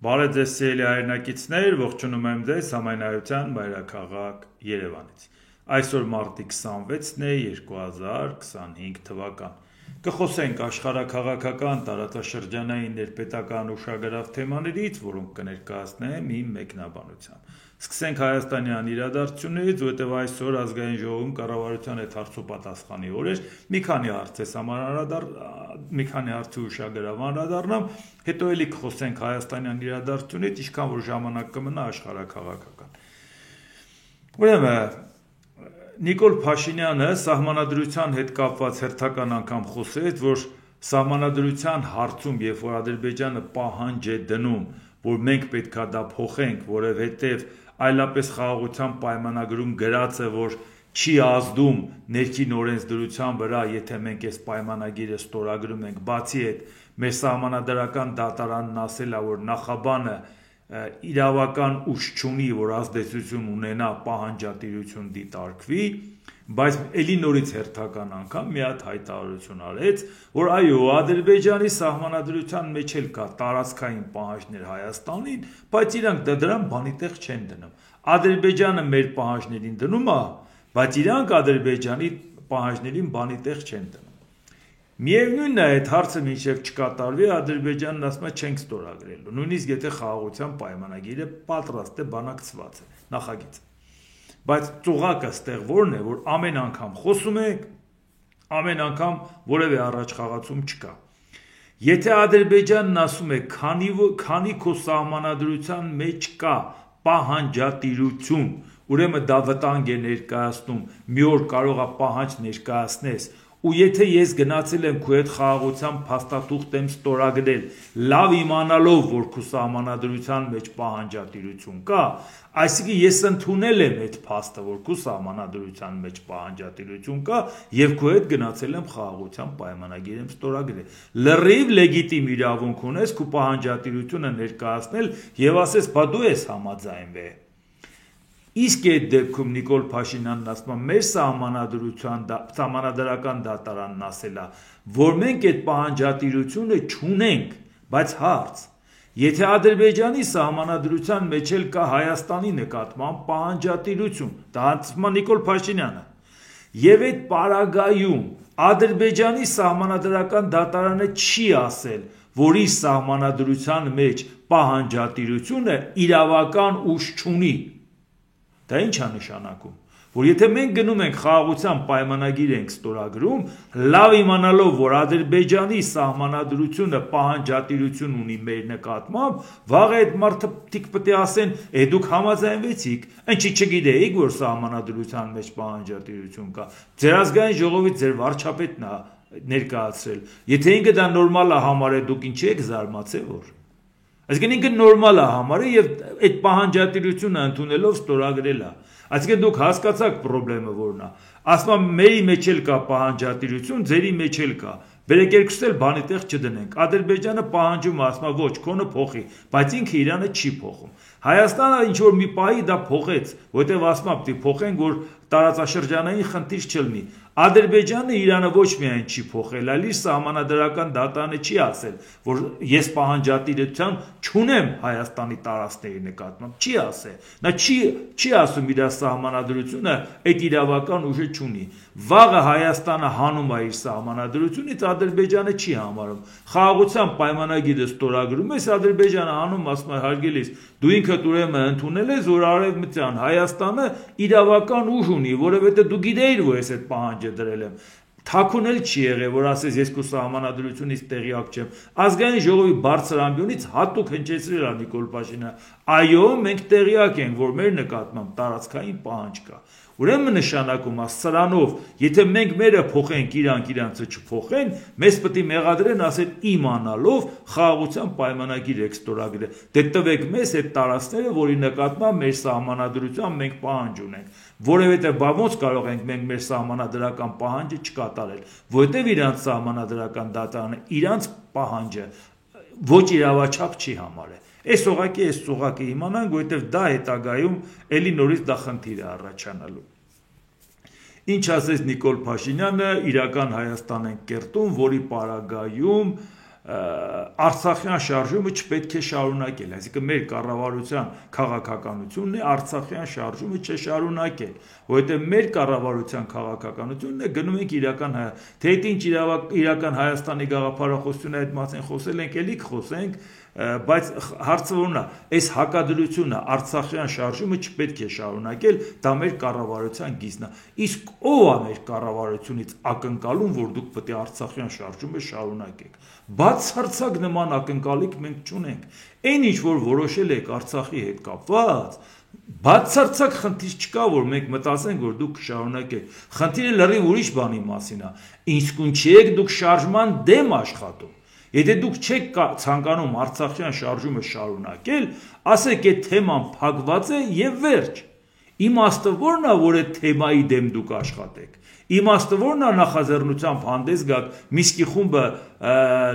Բարև ձեզ սիրելի հայրենակիցներ, ողջունում եմ ձեզ համայնայության մայրաքաղաք Երևանից։ Այսօր մարտի 26-ն է 2025 թվական։ Կխոսենք աշխարհաքաղաքական տարածաշրջանային ներպետական ուշագրավ թեմաներից, որոնք կներկայացնեմ իմ մեկնաբանությամբ։ Սկսենք հայաստանյան իրադարձություններից, որովհետև այսօր ազգային ժողովում կառավարության հետ հարցոպատասխանի օր էր, մի քանի հարցի ուշագրավ անդրադառնամ, հետո էլի կխոսենք հայաստանյան իրադարձությունից, ինչքան որ ժամանակ կմնա աշխարհաքաղաքական։ Ուրեմն Նիկոլ Փաշինյանը սահմանադրության հետ կապված հերթական անգամ խոսեց, որ սահմանադրության հարցում, երբ որ Ադրբեջանը պահանջ է դնում, որ մենք պետքա դա փոխենք, որովհետև այլապես խաղաղության պայմանագրում գրած է, որ չի ազդում ներքին օրենսդրության վրա, եթե մենք այս պայմանագիրը ստորագրում ենք, բացի այդ մեր սահմանադրական դատարանն ասել է, որ նախաբանը իրավական ուժ չունի, որ ազդեցություն ունենա պահանջատիրություն դիտարկվի, բայց էլի նորից հերթական անգամ մի հատ հայտարարություն արեց, որ այո, Ադրբեջանի սահմանադրության մեջ էլ կա տարածքային պահանջներ Հայաստանին, բայց իրանք դրան բանի տեղ չեն դնում։ Ադրբեջանը մեր պահանջներին դնում է, բայց իրանք Ադրբեջանի պահանջներին բանի տեղ չեն դնում։ Միևնույնն է, այդ հարցը մինչև չկատարվի, Ադրբեջանն ասում է չենք ստորագրելու, նույնիսկ եթե խաղաղության պայմանագիրը պատրաստ է, բանակցված է, նախագիծ։ Բայց ծուղակը ստեղ որն է, որ ամեն անգամ խոսում ենք, ամեն անգամ որևէ առաջխաղացում չկա։ Եթե Ադրբեջանն ասում է, քանի քո սահմանադրության մեջ կա պահանջատիրություն, ուրեմն դա վտանգ է ներկայացնում, մի օր կարող է պահանջ ներկայացնես, ու եթե ես գնացել եմ քո հետ խաղաղության փաստաթուղթ եմ ստորագրել, լավ իմանալով, որ քո սահմանադրության մեջ պահանջատիրություն կա, այսինքն ես ընդունել եմ այդ փաստը, որ քո սահմանադրության մեջ պահանջատիրություն կա, եւ քո հետ գնացել եմ խաղաղության պայմանագիր եմ ստորագրել։ Լրիվ լեգիտիմ իրավունք ունես քո պահանջատիրությունը ներկայացնել եւ ասես, բա դու ես համաձայնվել։ Իսկ այդ դեպքում Նիկոլ Փաշինյանն ասում է, մեր սահմանադրական դատարանն ասել է, որ մենք այդ պահանջատիրությունը չունենք, բայց հարց, եթե Ադրբեջանի սահմանադրության մեջ էլ կա Հայաստանի նկատմամբ պահանջատիրություն, դա ասում է Նիկոլ Փաշինյանը, եւ այդ պարագայում Ադրբեջանի սահմանադրական դատարանը չի ասել, որ իր սահմանադրության մեջ պահանջատիրությունը իրավական ուժ չունի։ Դա ինչ է նշանակում, որ եթե մենք գնում ենք խաղաղության պայմանագիր ենք ստորագրում, լավ իմանալով, որ Ադրբեջանի սահմանադրությունը պահանջատիրություն ունի մեր նկատմամբ, վաղ այդ մարդը պետք է ասեն, դուք համաձայնվեցիք, ինչի չգիտեիք, որ սահմանադրության մեջ պահանջատիրություն կա։ Ձեր ազգային ժողովից ձեր վարչապետն է ներկայացրել։ Եթե ինքը դա նորմալ է համարել, դուք ինչի եք զարմացել, որ Այսինքն ինքը նորմալ է համարել եւ այդ պահանջատիրությունը ընդունելով ստորագրել է։ Այսինքն դուք հասկացաք խնդրեմը որն է։ Ասում եմ մերի մեջ էլ կա պահանջատիրություն, ձերի մեջ էլ կա։ Բերեք երկուսս էլ բանի տեղ չդնենք։ Ադրբեջանը պահանջում է, ասում է ոչ, քոնը փոխի, բայց ինքը Իրանը չի փոխում։ Հայաստանը ինչ որ մի պահի դա փոխեց, որտեղ ասում է պիտի փոխենք, որ տարածաշրջանային խնդիր չլինի։ Ադրբեջանը Իրանը ոչ միայն չի փոխել, այլ իր սահմանադրական դատարանը չի ասել, որ ես պահանջատիրություն չունեմ Հայաստանի տարածքների նկատմամբ, չի ասել։ Նա չի ասում իր սահմանադրությունը այդ իրավական ուժը չունի։ Վաղը Հայաստանը հանում է իր սահմանադրությունից, Ադրբեջանը չի համարում։ Խաղաղության պայմանագիրը ստորագրում ես, Ադրբեջանը հանում, ասում է հարգելիս, դու ինքդ ուրեմն ընդունել ես, որ Արևմտյան Հայաստանը իրավական ուժ ունի, որովհետեւ դու գիտեիր, որ ես այդ պահանջը դրել եմ։ Թաքուն էլ չի եղել, որ ասես ես քո սահմանադրությունից տեղյակ չեմ։ Ազգային ժողովի բարձր ամբիոնից հատուկ հնչեցրել է Նիկոլ Փաշինյանը։ Այո, մենք տեղյակ ենք, որ մեր նկատմամբ տարածքային պահանջ կա։ Ուրեմն նշանակում է սրանով, եթե մենք մերը փոխենք, իրանք իրանցը չփոխեն, մեզ պետք է մեղադրեն, ասեն իմանալով խաղաղության պայմանագիր եք ստորագրել։ Դե տվեք մեզ այդ տարածքները, որի նկատմամբ մեր սահմանադրությամբ մենք պահանջ ունենք։ Որովհետև բա ոնց կարող ենք մենք մեր սահմանադրական պահանջը չկատարել, որովհետև իրանց սահմանադրական դատարանը իրանց պահանջը ոչ իրավաչափ չի համարել։ Այս ուղղակի իմանանք, որովհետև դա հետագայում էլի նորից դա խնդիր է առաջանալու։ Ինչ ասեց Նիկոլ Փաշինյանը, իրական Հայաստան են կերտում, որի պարագայում Արցախյան շարժումը չպետք է շարունակել, այսինքն մեր կառավարության քաղաքականությունն է Արցախյան շարժումը չշարունակել, որովհետև մեր կառավարության քաղաքականությունն է գնում ենք իրական թե ինչ իրական Հայաստանի գաղափարախոսությունը այդ մասին խոսել ենք, էլի խոսենք, բայց հարցը որն է, այս հակադրությունը Արցախյան շարժումը չպետք է շարունակել, դա մեր կառավարության գիծն է, իսկ ով է մեր կառավարությունից ակնկալում, որ դուք պետք է Արցախյան շարժումը շարունակեք, բացարձակ նման ակնկալիք մենք չունենք, այն ինչ որ որոշել եք Արցախի հետ կապված, բացարձակ խնդիր չկա, որ մենք մտածենք, որ դուք շարունակեք, խնդիրը լրիվ ուրիշ բանի մասին է, իսկույն չեք դուք շարժման դեմ աշխատում, եթե դուք չեք ցանկանում Արցախյան շարժումը շարունակել, ասեք այդ թեման փակված է եւ վերջ, իմաստը որն է, որ այդ թեմայի դեմ դուք աշխատեք, իմաստը որն է նախաձեռնությամբ հանդես գաք Միսկի խումբը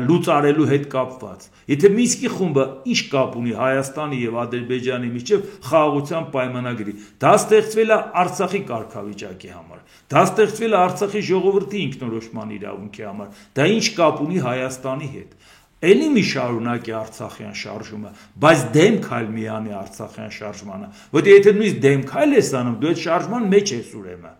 լուծարելու հետ կապված, եթե Միսկի խումբը ինչ կապ ունի Հայաստանի եւ Ադրբեջանի միջեւ խաղաղության պայմանագրի, դա ստեղծվել է Արցախի կարգավիճակի համար, դա ստեղծվել է Արցախի ժողովրդի ինքնորոշման իրավունքի համար, դա ինչ կապ ունի Հայաստանի հետ, էլի մի շարունակի Արցախյան շարժումը, բայց դեմ քայլ մի անի Արցախյան շարժմանը, որտեղ եթե նույնիսկ դեմ քայլ ես անում, դու այդ շարժման մեջ ես ուրեմն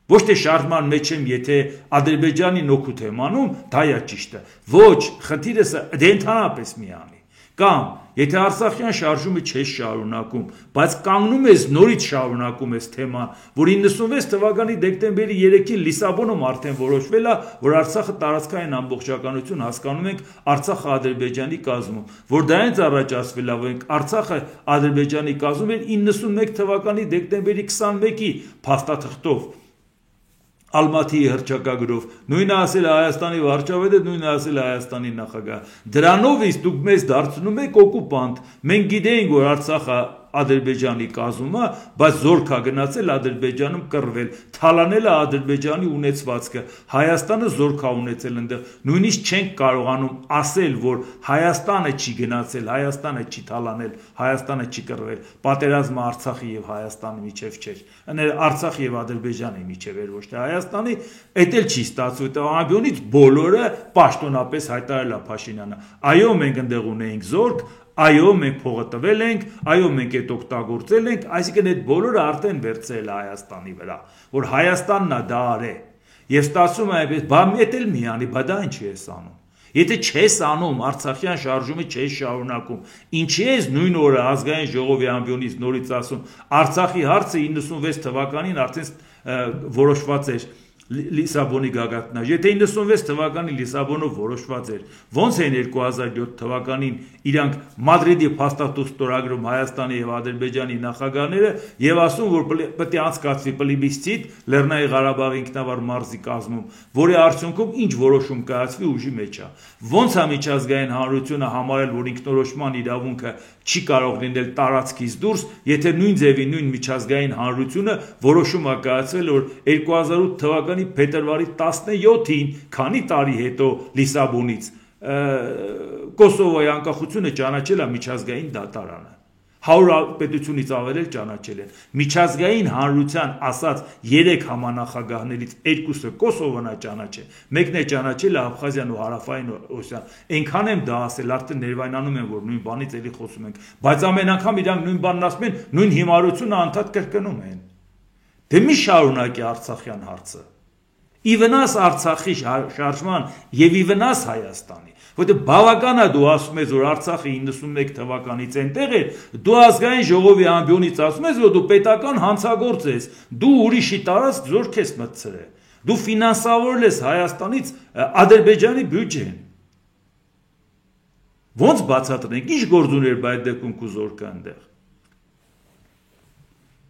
Ոչ թե շարժման մեջ եմ, եթե Ադրբեջանին օգուտ եմ անում, դա է ճիշտը։ Ոչ, խնդիրը դե ընդհանրապես մի անի։ Կամ եթե Արցախյան շարժումը չես շարունակում, բայց կանգնում ես նորից շարունակում ես թեման, որ 96 թվականի դեկտեմբերի 3-ին Լիսաբոնում արդեն որոշվել է, որ Արցախը տարածքային ամբողջականություն հասկանում ենք Արցախը Ադրբեջանի կազմում, որ դա հենց առաջացվել է, որ Արցախը Ադրբեջանի կազմում էր 91 թվականի դեկտեմբերի 21-ի փաստաթղթով Ալմաթիի հռչակագրով, նույնը ասել է Հայաստանի վարչապետը, նույնը ասել է Հայաստանի նախագահը։ Դրանով իսկ դուք մեզ դարձնում եք օկուպանտ։ Մենք գիտեինք, որ Արցախը Ադրբեջանի կազմում է, բայց զորք է գնացել Ադրբեջանում կռվել, թալանել է Ադրբեջանի ունեցվածքը, Հայաստանը զորք է ունեցել այնտեղ, նույնիսկ չենք կարողանում ասել, որ Հայաստանը չի գնացել, Հայաստանը չի թալանել, Հայաստանը չի կռվել, պատերազմը Արցախի եւ Հայաստանի միջեւ չէր, Արցախի եւ Ադրբեջանի միջեւ էր, ոչ թե Հայաստանի, էդ էլ չի ստացվում, դա ամբողջից բոլորը պաշտոնապես հայտարարել է Փաշինյանը, այո, մենք այնտեղ ունեինք զորք, այո, մենք փողը տվել ենք, այո, մենք այդ օգտագործել ենք, այսինքն այդ բոլորը արդեն վերցրել է Հայաստանի վրա, որ Հայաստանն է դա արե։ Եվ ստացվում է այդպես, բա մետ էլ մի անի, բա դա ինչի ես անում։ Եթե չես անում, Արցախյան շարժումը չես շարունակում, ինչի ես նույն օրը ազգային ժողովի ամբիոնից նորից ասում, Արցախի հարցը 96 թվականին արդեն որոշված էր Լիսաբոնի գագաթնաժ, եթե 96 թվականի Լիսաբոնով որոշված էր, ոնց են 2007 թվականին իրանք Մադրիդի փաստաթուղթ ստորագրում Հայաստանի եւ Ադրբեջանի նախագահները եւ ասում, որ պետք է անցկացվի պլեբիսցիտ Լեռնային Ղարաբաղի ինքնավար մարզի կազմում, որի արդյունքում ինչ որոշում կայացվի ուժի մեջ է։ Ոնց է միջազգային հանրությունը համարել, որ ինքնորոշման իրավունքը չի կարող լինել տարածքից դուրս, եթե նույն ձևի նույն միջազգային հանրությունը որոշում է կայացվել, որ 2008 թվականի փետրվարի 17-ին, քանի տարի հետո Լիսաբոնից Կոսովոյի անկախությունը ճանաչել է միջազգային դատարանը։ 100 պետությունից ավել էլ ճանաչել են։ Միջազգային հանրության ասած 3 համանախագահներից 2-ը Կոսովոն է ճանաչել, մեկն է ճանաչել Աբխազիան ու Հարավային Օսիան։ Այնքան եմ դա ասել, արդեն ներվայնանում եմ, որ նույն բանից էլի խոսում ենք, բայց ամեն անգամ իրանք նույն բանն ասում են, նույն հիմարությունը անդադ կրկնում են։ Դե մի շարունակի Արցախյան հարցը։ Ի վնաս Արցախի շարժման եւ ի վնաս Հայաստանի, որտեղ բավական է դու ասում ես, որ Արցախը 91 թվականից այնտեղ է, դու ազգային ժողովի ամբիոնից ասում ես, որ դու պետական հանցագործ ես, դու ուրիշի տարածք զորք ես մտցրել, դու ֆինանսավորել ես Հայաստանից Ադրբեջանի բյուջեն։ Ոնց բացատրենք, ինչ գործ ուներ այդ դեպքում քո զորքը այնտեղ։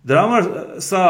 Դրա համար սա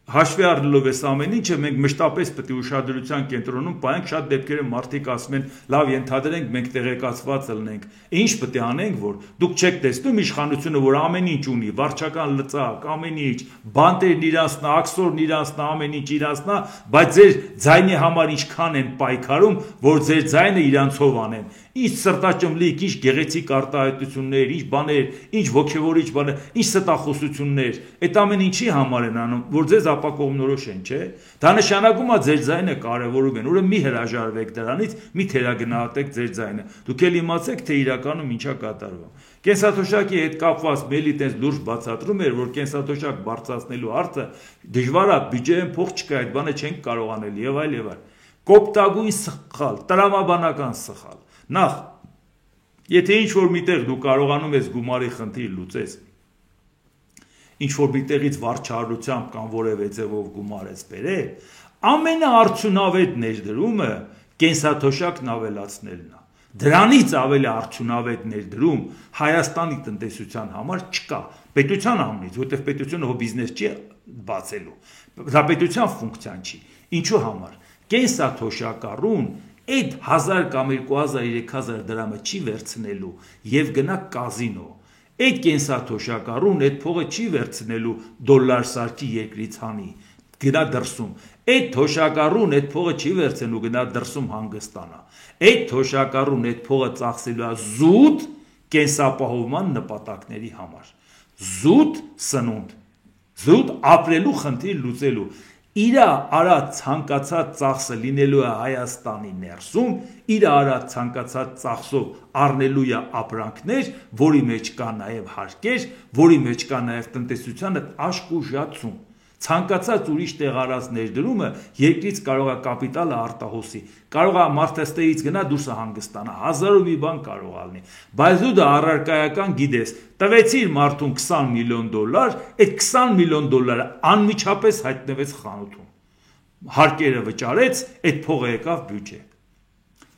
Հաշվի առնելով այս ամեն ինչը մենք մշտապես պետք է ուշադրության կենտրոնում պահենք, շատ դեպքերում մարդիկ ասում են, լավ ենթադրենք, մենք տեղեկացված լինենք, ինչ պետք է անենք, որ դուք չեք տեսնում իշխանությունը, որ ամեն ինչ ունի, վարչական լծակ, ամեն ինչ, բանտերն իրանցնա, աքսորն իրանցնա, ամեն ինչ իրանցնա, բայց ձեր ձայնի համար ինչքան են պայքարում, որ ձեր ձայնը իրանցով անեն։ ինչ սրտաճմլիկ, ինչ գեղեցիկ արտահայտություններ, ինչ բաներ, ինչ ոգևորիչ բաներ, ինչ ստախոսություններ, այդ ամեն ինչի համար են անում, որ ձեզ ապակողմնորոշ են, չէ՞։ Դա նշանակում է ձեր ձայնը կարևորում են, ուրեմն մի հրաժարվեք դրանից, մի թերագնահատեք ձեր ձայնը։ Դուք էլ իմացեք, թե իրականում ինչա կատարվում։ Կենսաթոշակի հետ կապված մելի տես լուրջ բացատրում էր, որ կենսաթոշակ բարձրացնելու հարցը դժվար է, բյուջեին փող չկա, այդ բանը չենք կարող անել եւ այլ եւ այլ։ Կոպտագույն սխալ, տրամաբանական սխալ։ Նախ, եթե ինչ-որ միտեղ դու կարողանում ես գումարի խնդիր լուծես, ինչ-որ միտեղից վարչարությամբ կամ որևէ ձևով գումար ես բերել, ամենաարդյունավետ ներդրումը կենսաթոշակն ավելացնելն է։ Դրանից ավելի արդյունավետ ներդրում Հայաստանի տնտեսության համար չկա, պետության համնից, որտեղ պետությունը հո բիզնես չի բացելու, դա պետության ֆունկցիան չի, ինչու համար, կենսաթոշակառուն այդ 1000 կամ 2000, 3000 դրամը չի վերցնելու և գնա կազինո, այդ կենսաթոշակառուն այդ փողը չի վերցնելու դոլար սարքի երկրից հանի, գնա դրսում, այդ թոշակառուն այդ փողը չի վերցնելու գնա դրսում հանգստանա, այդ թոշակառուն այդ փողը ծախսելու է զուտ կենսապահովման նպատակների համար, զուտ սնունդ, զուտ ապրելու խնդիր լուծելու, իր արա ցանկացած ծախսը լինելու է Հայաստանի ներսում, իր արա ցանկացած ծախսով առնելու է ապրանքներ, որի մեջ կա նաև հարկեր, որի մեջ կա նաև տնտեսությանը աշխուժացում, ցանկացած ուրիշ տեղ արած ներդրումը երկրից կարող է կապիտալը արտահոսի, կարող է մարդը ստերից գնա դուրսը հանգստանա, 1000 ու մի բան կարող ալնի, բայց դու դա առարկայական գիտես, տվեցիր մարդուն $20 միլիոն, այդ $20 միլիոն անմիջապես հայտնվեց խանութում, հարկերը վճարեց, այդ փողը եկավ բյուջե,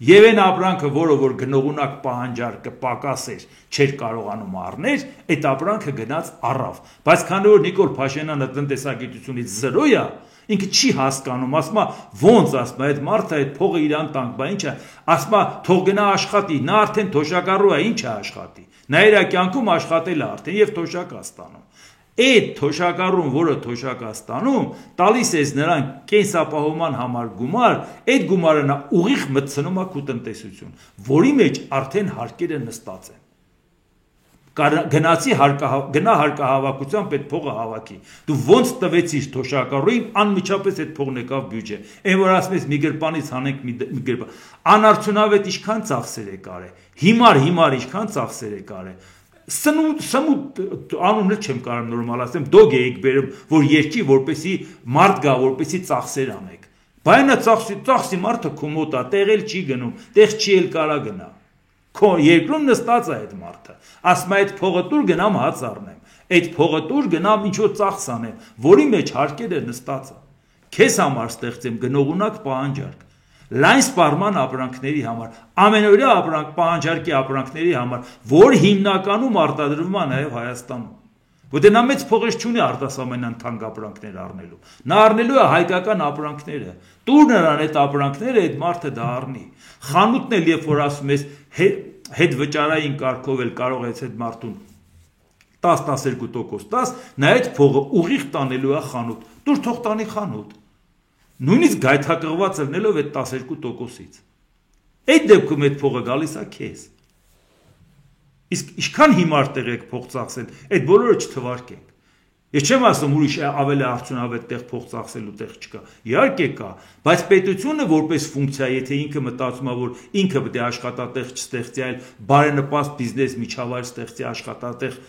եւ այն ապրանքը, որը որ գնողունակ պահանջարկը պակաս էր, չէր կարողանում առնել, այդ ապրանքը գնաց առավ, բայց քանի որ Նիկոլ Փաշինյանը տնտեսագիտությունից 0 է, ինքը չի հասկանում, ասում է ոնց ասում է այդ մարդը այդ փողը իրան տանք, բա ինչ է, ասում է թող գնա աշխատի, նա արդեն թոշակառու է, ինչ է աշխատի, նա իր կյանքում աշխատել է արդեն եւ թոշակ է ստանում։ Այդ թոշակառուն, որը թոշակ է ստանում, տալիս ես նրան կենսապահովման համար գումար, այդ գումարը նա ուղիղ մտցնում է քո տնտեսություն, որի մեջ արդեն հարկերը նստած են։ Գնացի գնա հարկահավաքությամբ այդ փողը հավաքի։ Դու ոնց տվեցիր թոշակառուին, անմիջապես այդ փողն եկավ բյուջե։ Այն որ ասում ես մի գրպանից հանենք մի գրպան։ Անարդյունավետ ինչքան ծախսեր է կարել։ Հիմար ինչքան ծախսեր է կարել։ Սմուտ անունը չեմ կարող նորմալ ասեմ, դոգ էիք բերում, որ երկի որպեսի մարդ գա, որպեսի ծախսեր անեք։ Բայնա ծախսի մարդը քո մոտ է, տեղ էլ չի գնում, տեղ չի էլ կարա գնա։ Քո երկրում նստած է այդ մարդը։ Ասում է այդ փողը տուր գնամ հաց առնեմ։ Այդ փողը տուր գնամ ինչ որ ծախս անեմ, որի մեջ հարկերը նստած է։ Քեզ համար ստեղծեմ գնողունակ պահանջարկ։ Լայն սպառման ապրանքների համար, ամենօրյա պահանջարկի ապրանքների համար, որ հիմնականում արտադրվում է նաև Հայաստանում։ Որտեղ նա մեծ փողեր չունի արտասահմանյան թանկ ապրանքներ առնելու։ Նա առնելու է հայկական ապրանքները։ Տուր նրան այդ ապրանքները, այդ մարդը դա առնի։ Խանութն էլ երբ որ ասում ես հետ վճարային կարգով էլ կարող ես այդ մարդուն 10-12% տաս, նա այդ փողը ուղիղ տանելու է խանութ։ Տուր թող տանի խանութ։ Նույնիսկ գայթակղված ելնելով այդ 12%-ից։ Այդ դեպքում այդ փողը գալիս է քեզ։ Իսկ ինչքան հիմար տեղեք փող ծախսել, այդ բոլորը չթվարկենք։ Ես չեմ ասում ուրիշ ավելի արդյունավետ տեղ փող ծախսելու տեղ չկա։ Իհարկե կա, բայց պետությունը որպես ֆունկցիա, եթե ինքը մտածում է, որ ինքը պետք է աշխատատեղ չստեղծի, այլ բարենպաստ բիզնես միջավայր ստեղծի աշխատատեղ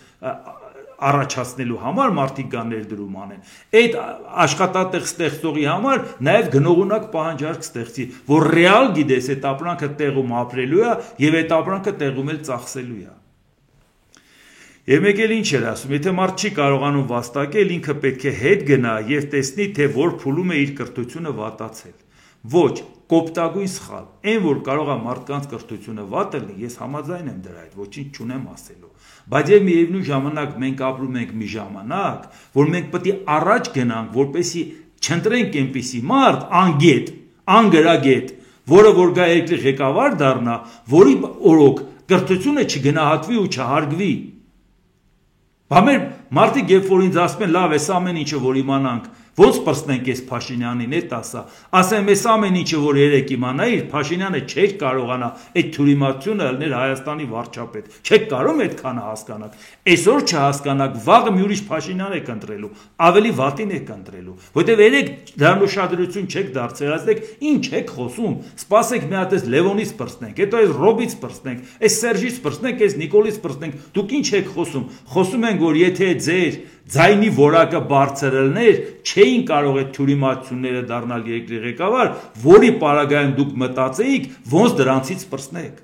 առաջացնելու համար մարդիկ կան ներդրում անեն։ Այդ աշխատատեղ ստեղծողի համար նաև գնողունակ պահանջարկ ստեղծի, որ ռեալ գիտես այդ ապրանքը տեղում ապրելու է եւ այդ ապրանքը տեղում էլ ծախսելու է։ Եվ մեկ էլ ինչ էր ասում, եթե մարդ չի կարողանում վաստակել, ինքը պետք է հետ գնա եւ տեսնի, թե որ փուլում է իր կրթությունը վատացել։ Ոչ, կոպտագույն սխալ։ Այն որ կարող է մարդկանց կրթությունը վատ լինի, ես համաձայն եմ դրա հետ, ոչինչ չունեմ ասելու։ Բայց եւ միևնույն ժամանակ մենք ապրում ենք մի ժամանակ, որ մենք պետք է առաջ գնանք, որպեսզի չընտրենք այնպիսի մարդ անգետ, անգրագետ, որը որ գա երկրի ղեկավար դառնա, որի օրոք կրթությունը չգնահատվի ու չհարգվի։ Բամեր մարդիկ երբ որ ինձ ասում են լավ էս ամեն ինչը որ իմանանք Ոնց պրծնենք այս Փաշինյանին հետ ասա, ասեմ այս ամեն ինչը որ երեք իմանայիր, Փաշինյանը չէր կարողանա այդ թյուրիմացությունը ելներ Հայաստանի վարչապետ, չեք կարող այդքանը հասկանաք, այսօր չհասկանաք, վաղը մի ուրիշ Փաշինյան եք ընտրելու, ավելի վատին եք ընտրելու, որտեվ երեք դրան ուշադրություն չեք դարձրել, ասեք ինչ եք խոսում, սպասեք մի հատ այս Լևոնից պրծնենք, հետո այս Ռոբից պրծնենք, այս Սերժից պրծնենք, այս Նիկոլից պրծնենք, դուք ինչ եք խոսում ենք, որ եթե ձեր ձայնի որակը բարձր ելներ, չէին կարող այդ թյուրիմացությունները դառնալ երկրի ղեկավար, որի պարագայում դուք մտածեիք, ոնց դրանցից պրծնեք։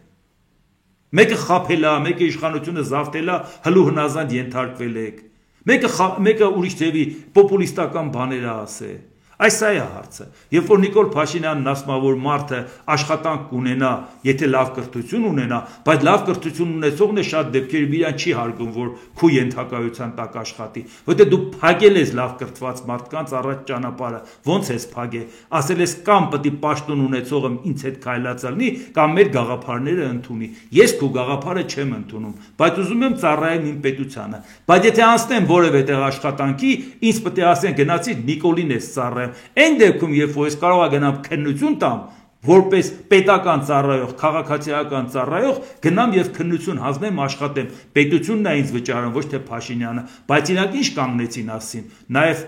Մեկը խաբել է, մեկը իշխանությունը զավթել է, հլու հնազանդ ենթարկվել եք, մեկը ուրիշ ձևի պոպուլիստական բաներ ասել։ Այս է հարցը։ Երբ որ Նիկոլ Փաշինյանն ասում է, որ մարդը աշխատանք կունենա, եթե լավ կրթություն ունենա, բայց լավ կրթություն ունեցողն է շատ դեպքերում իրան չի հարգում, որ քու ենթակայության տակ աշխատի, որտեղ դու փակել ես լավ կրթված մարդկանց առաջ ճանապարհը, ոնց ես փակել, ասել ես կամ պետք է պաշտոն ունեցողը ինձ հետ քայլացալնի, կամ մեր գաղափարները ընդունի։ Ես քո գաղափարը չեմ ընդունում, բայց ուզում եմ ծառայեմ իմ պետությանը։ Բայց եթե անցնեմ որևէ տեղ աշխատանքի, ինձ պետք է ասեն գնացի Նիկոլին ես ծառայում։ Այն դեպքում, երբ որ ես կարող եմ գնամ քննություն տամ, որպես պետական ծառայող, քաղաքացիական ծառայող, գնամ եւ քննություն հանձնեմ, աշխատեմ։ Պետությունն է ինձ վճարում, ոչ թե Փաշինյանը, բայց իրանք ինչ կանգնեցին ասին։ Նաեւ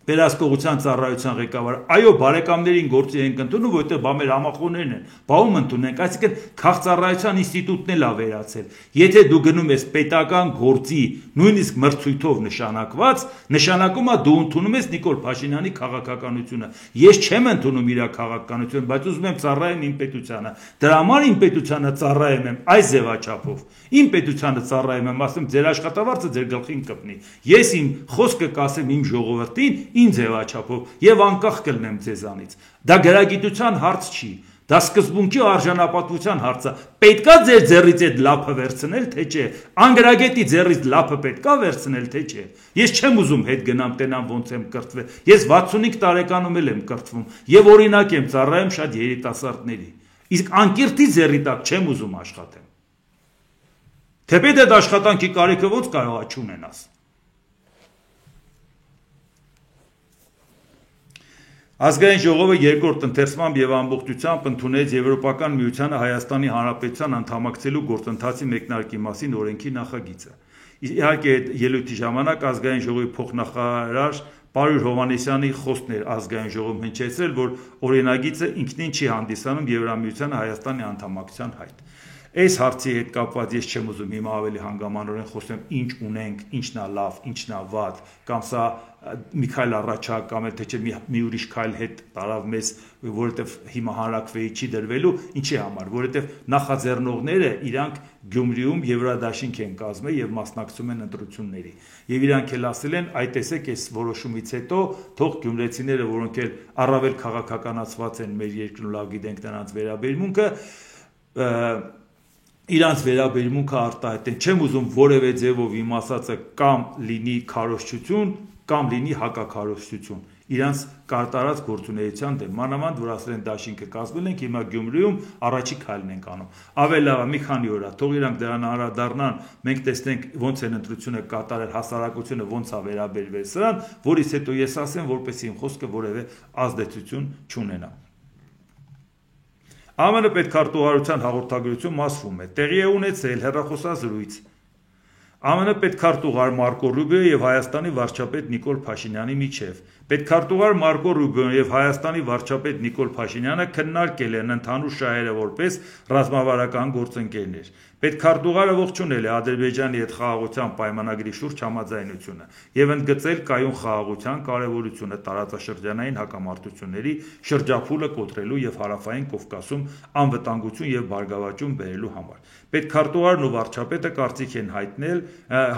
Վերահսկողության ծառայության ղեկավար, այո, բարեկամներին գործի ենք ընդունում, որտեղ բա մեր համախոհներն են, բաում ընդունենք, այսինքն քաղծառայության ինստիտուտն էլ է վերացել։ Եթե դու գնում ես պետական գործի, նույնիսկ մրցույթով նշանակված, նշանակում է դու ընդունում ես Նիկոլ Փաշինյանի քաղաքականությունը։ Ես չեմ ընդունում իր քաղաքականությունը, բայց ուզում եմ ծառայեմ իմ պետությանը։ Դրա համար իմ պետությանը ծառայեմ եմ այս ձևաչափով։ Իմ պետությանը ծառայեմ եմ, ասեմ, ձեր աշխատավարձը ձեր գլխին կպնի։ Ես իմ խոսքը կասեմ իմ ժողովրդին, իմ ձևաչափով եւ անկախ կլնեմ ձեզանից։ Դա գրագիտության հարց չի, դա սկզբունքի արժանապատվության հարց է։ Պետքա ձեր ձեռից այդ լափը վերցնել, թե չէ։ Անգրագետի ձեռից լափը պետքա վերցնել, թե չէ։ Ես չեմ ուզում հետ գնամ, տենամ ոնց եմ կրթվել։ Ես 65 տարեկանում եմ կրթվում եւ օրինակ եմ ծառայում շատ երիտասարդների։ Իսկ անկիրթի ձեռի տակ չեմ ուզում աշխատեմ։ Թեպետ այդ աշխատանքի կարիքը ոնց կարող է չունենաս։ Ազգային ժողովը երկրորդ ընթերցմամբ եւ ամբողջությամբ ընդունեց Եվրոպական միությանը Հայաստանի Հանրապետության անդամակցելու գործընթացի մեկնարկի մասին օրենքի նախագիծը։ Իհարկե այդ ելույթի ժամանակ ազգային ժողովի փոխնախարար Պարույր Հովհաննիսյանի խոսքն էր ազգային ժողովում հնչեցրել, որ օրենագիծը ինքնին չի հանդիսանում Եվրամիությանը Հայաստանի անդամակցության հայտ։ Այս հարցի հետ կապված ես չեմ ուզում հիմա ավելի հանգամանորեն խոսեմ ինչ ունենք, ինչն է լավ, ինչն է վատ, կամ սա մի քայլ առաջա կամ թե չէ մի ուրիշ քայլ հետ տարավ մեզ, որովհետև հիմա հանրակրվեի չի դրվելու, ինչի համար, որովհետև նախաձեռնողները իրանք Գյումրիում Եվրադաշինք են կազմել եւ մասնակցում են ընտրությունների։ Եվ իրանք էլ ասել են, այ տեսեք, այս որոշումից հետո թող գյումրեցիները, որոնք էլ առավել քաղաքականացված են մեր երկրում, լավ գիտենք նրանց վերաբերմունքը, իրանց վերաբերմունքը արտահայտեն։ Չեմ ուզում որևէ ձևով իմ ասածը կամ լինի քարոզչություն, կամ լինի հակաքարոզչություն։ Իրանց կարտարած գործունեության դեմ, մանավանդ որ ասել են դաշինքը կազմել ենք, հիմա Գյումրիում առաջի քայլն ենք անում։ Ավելի լավ, մի քանի օր է, թող իրանք դրան անդրադառնան, մենք տեսնենք ոնց են ընտրությունը կատարել, հասարակությունը ոնց է վերաբերվել սրան, որից հետո ես ասեմ, որպեսզի իմ խոսքը որևէ ազդեցություն չունենա։ ԱՄՆ պետքարտուղարության հաղորդագրություն մասվում է, տեղի է ունեցել հեռախոսազրույց ԱՄՆ պետքարտուղար Մարկո Ռուբիոյի եւ Հայաստանի վարչապետ Նիկոլ Փաշինյանի միջև։ Պետքարտուղար Մարկո Ռուբիոն եւ Հայաստանի վարչապետ Նիկոլ Փաշինյանը քննարկել են ընդհանուր շահերը որպես ռազմավարական գործընկերներ։ Պետքարտուղարը ողջունել է Ադրբեջանի հետ խաղաղության պայմանագրի շուրջ համաձայնությունը եւ ընդգծել կայուն խաղաղության կարեւորությունը տարածաշրջանային հակամարտությունների շրջափուլը կոտրելու եւ հարավային Կովկասում անվտանգություն եւ բարգավաճում բերելու համար։ Պետքարտուղարն ու վարչապետը կարծիք են հայտնել,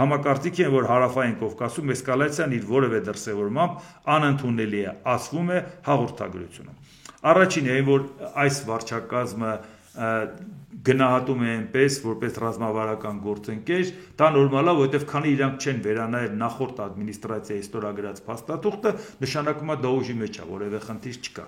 համակարծիք են, որ հարավային Կովկասում էսկալացիան իր որևէ դրսևորմամբ անընդունելի է, ասվում է հաղորդագրությունում։ Առաջինն է, որ այս վարչակազմը գնահատում է այնպես, որպես ռազմավարական գործընկեր, դա նորմալ է, որովհետև քանի իրանք չեն վերանայել նախորդ ադմինիստրացիայի ստորագրած փաստաթուղթը, նշանակում է դա ուժի մեջ է, որևէ խնդիր չկա։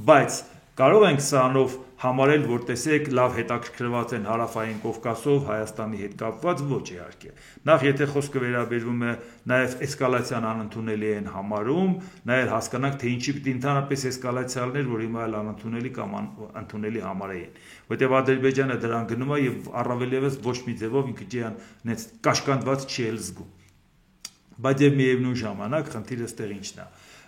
Բայց Կարող ենք սրանով համարել, որ տեսեք լավ հետաքրքրված են հարավային Կովկասով Հայաստանի հետ կապված, ոչ իհարկե։ Նախ եթե խոսքը վերաբերվում է նաև էսկալացիան անընդունելի են համարում, նաև հասկանանք, թե ինչի պիտի ընդհանրապես էսկալացիա լիներ, որ հիմա էլ անընդունելի կամ ընդունելի համարեին։ Որտեղ Ադրբեջանը դրան գնում է եւ առավել եւս ոչ մի ձևով ինքը ջան կաշկանդված չի էլ զգում։ Բայց եւ միևնույն ժամանակ խնդիրը ստեղ ինչն է։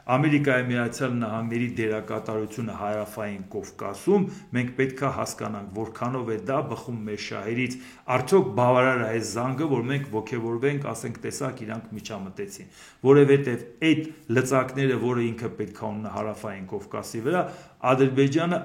Ամերիկայի Միացյալ Նահանգների դերակատարությունը հարավային Կովկասում մենք պետք է հասկանանք, որքանով է դա բխում մեր շահերից, արդյոք բավարար է այս զանգը, որ մենք ոգևորվենք, ասենք տեսակ իրանք միջամտեցին, որովհետև այդ լծակները, որը ինքը պետք է ունենա հարավային Կովկասի վրա, Ադրբեջանը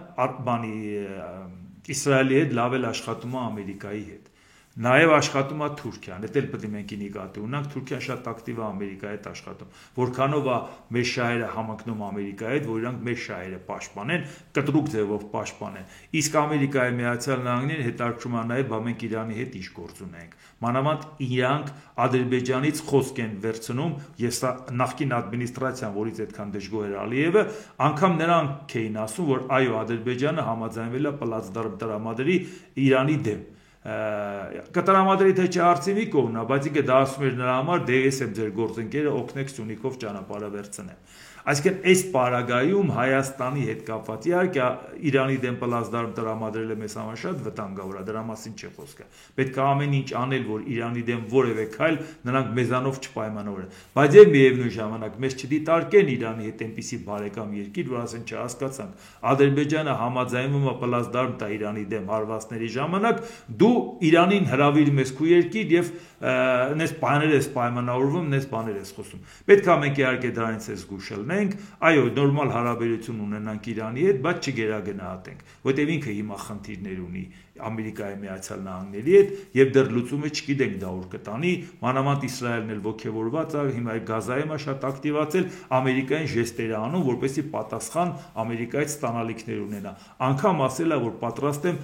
Իսրայելի հետ լավ էլ աշխատում է Ամերիկայի հետ։ Նաև աշխատում է Թուրքիան, դա էլ պետք է մենք նկատի ունենանք, Թուրքիան շատ ակտիվ է Ամերիկայի հետ աշխատում, որքանով է մեր շահերը համընկնում Ամերիկայի հետ, որ իրանք մեր շահերը պաշտպանեն, կտրուկ ձևով պաշտպանեն։ Իսկ Ամերիկայի Միացյալ Նահանգներին հետաքրքրում է նաև, բա մենք Իրանի հետ ինչ գործ ունենք։ Մանավանդ իրանք Ադրբեջանից խոսք են վերցնում, եւ սա նախկին ադմինիստրացիան, որից այդքան դժգոհ էր Ալիևը, անգամ նրանք էին ասում, որ այո, Ադրբեջանը համաձայնվել է պլացդարմ տրամադրի Իրանի դեմ։ Կտրամադրի թե չարցի մի կողմնա, բայց ինքը դա ասում էր նրա համար, դե ես եմ ձեր գործընկերը, օգնեք Սյունիքով ճանապարհը վերցնեմ։ Այսինքն այս պարագայում Հայաստանի հետ կապված իհարկե Իրանի դեմ պլացդարմ տրամադրելը մեզ համար շատ վտանգավոր է, դրա մասին չի խոսքը։ Պետք է ամեն ինչ անել, որ Իրանի դեմ որևէ քայլ նրանք մեզանով չպայմանավորեն։ Բայց եւ միևնույն ժամանակ մեզ չդիտարկեն Իրանի հետ այնպիսի բարեկամ երկիր, որ ասեն չհասկացանք, Ադրբեջանը համաձայնվում է պլացդարմ տա Իրանի դեմ հարվածների ժամանակ, դու Իրանին հրավիրում ես քո երկիր եւ նես բաներ ես պայմանավորվում, նես բաներ ես խոսում։ Պետք է մենք իհարկե դրանից ես զգուշելնենք, այո, նորմալ հարաբերություն ունենանք Իրանի հետ, բայց չգերագնահատենք, որտեղ ինքը հիմա խնդիրներ ունի Ամերիկայի Միացյալ Նահանգների հետ եւ դեռ լուծումը չգիտենք դա ուր կտանի, մանավանդ Իսրայելն էլ ոգևորված է, հիմա Գազայում է շատ ակտիվացել, Ամերիկային ժեստեր անում, որպեսզի պատասխան Ամերիկայից ստանալիքներ ունենա։ Անկամ ասել է, որ պատրաստ եմ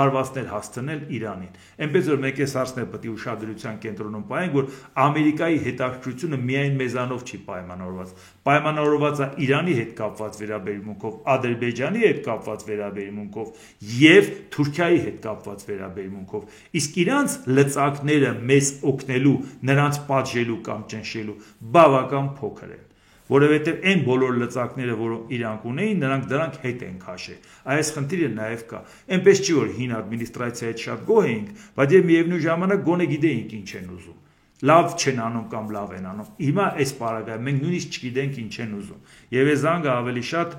հարվածներ հասցնել Իրանին։ Այնպես որ մեկ էս հարցն է պետք է ուշադրության կենտրոնում պահենք, որ Ամերիկայի հետաքրքրությունը միայն մեզանով չի պայմանավորված, պայմանավորված է Իրանի հետ կապված վերաբերմունքով, Ադրբեջանի հետ կապված վերաբերմունքով եւ Թուրքիայի հետ կապված վերաբերմունքով։ Իսկ իրանց լծակները մեզ օգնելու, նրանց պատժելու կամ ճնշելու բավական փոքր են։ Որովհետև այն բոլոր լծակները, որ իրանք ունեին, նրանք դրանք հետ են քաշել։ Այս խնդիրը նաև կա։ Այնպես չի որ հին ադմինիստրացիայից շատ գոհ էինք, բայց եւ միևնույն ժամանակ գոնե գիտեինք ինչ են ուզում։ Լավ չեն անում կամ լավ են անում։ Հիմա այս պարագայում մենք նույնիսկ չգիտենք ինչ են ուզում։ Եվ այս զանգը ավելի շատ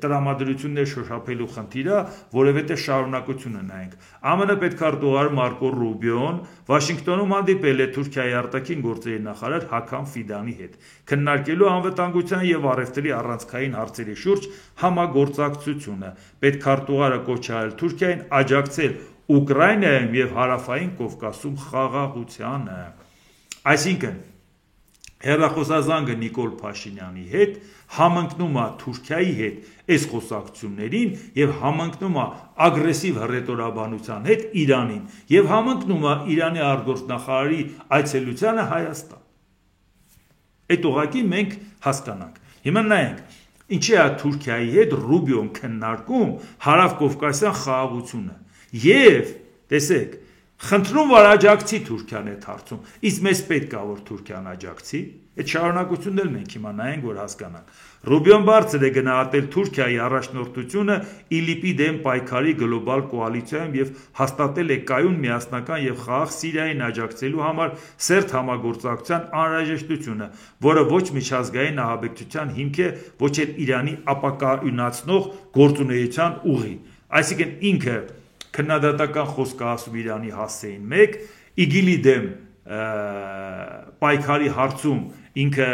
տրամադրություններ շոշափելու խնդիր է, որովհետև շարունակությունը նայենք։ ԱՄՆ պետքարտուղար Մարկո Ռուբիոն Վաշինգտոնում հանդիպել է Թուրքիայի արտաքին գործերի նախարար Հական Ֆիդանի հետ, քննարկելու անվտանգության եւ առևտրի առանցքային հարցերի շուրջ համագործակցությունը։ Պետքարտուղարը կոչ արել Թուրքիային աջակցել Ուկրաինայում եւ հարավային Կովկասում խաղաղությանը։ Այսինքն հեռախոսազանգը Նիկոլ Փաշինյանի հետ համընկնում է Թուրքիայի հետ այս խոսակցություններին եւ համընկնում է ագրեսիվ հռետորաբանության հետ Իրանին եւ համընկնում է Իրանի արտգործնախարարի այցելությանը Հայաստան։ Այդ ուղղակի մենք հասկանանք։ Հիմա նայենք, ինչի է Թուրքիայի հետ Ռուբիոն քննարկում հարավկովկասյան խաղաղությունը եւ տեսեք խնդրում որ աջակցի Թուրքիան այդ հարցում, իսկ մեզ պետք է որ Թուրքիան աջակցի, այդ շարունակությունն էլ մենք հիմա նայենք որ հասկանանք։ Ռուբիոն բարձր է գնահատել Թուրքիայի առաջնորդությունը ԻԼԻՊ-ի դեմ պայքարի գլոբալ կոալիցիայում եւ հաստատել է կայուն միասնական եւ խաղաղ Սիրիային աջակցելու համար սերտ համագործակցության անհրաժեշտությունը, որը ոչ միջազգային ահաբեկչության հիմք է, ոչ էլ Իրանի ապակայունացնող գործունեության ուղի։ Այսինքն ինքը քննադատական խոսք ասում Իրանի հասցեին 1, ԻԳԻԼ-ի դեմ պայքարի հարցում ինքը